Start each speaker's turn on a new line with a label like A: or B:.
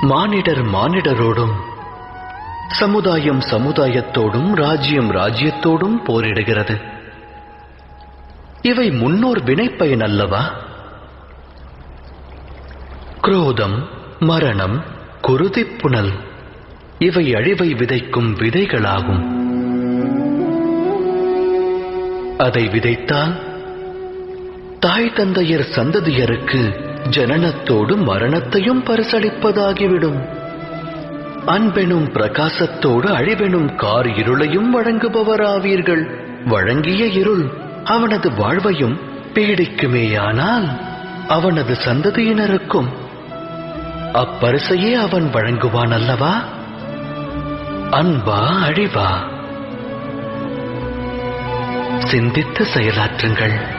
A: மானிடர் மானிடரோடும், சமுதாயம் சமுதாயத்தோடும், ராஜ்யம் ராஜ்யத்தோடும் போரிடுகிறது. இவை முன்னோர் வினைப்பயன் அல்லவா? குரோதம், மரணம், குருதிப்புணல் இவை அழிவை விதைக்கும் விதைகளாகும். அதை விதைத்தால் தாய் தந்தையர் சந்ததியருக்கு ஜனனத்தோடு மரணத்தையும் பரிசளிப்பதாகிவிடும். அன்பெனும் பிரகாசத்தோடு அழிவெனும் கார் இருளையும் வழங்குபவராவீர்கள். வழங்கிய இருள் அவனது வாழ்வையும் பீடிக்குமேயானால் அவனது சந்ததியினருக்கும் அப்பரிசையே அவன் வழங்குவான் அல்லவா? அன்பா அழிவா? சிந்தித்து செயலாற்றுங்கள்.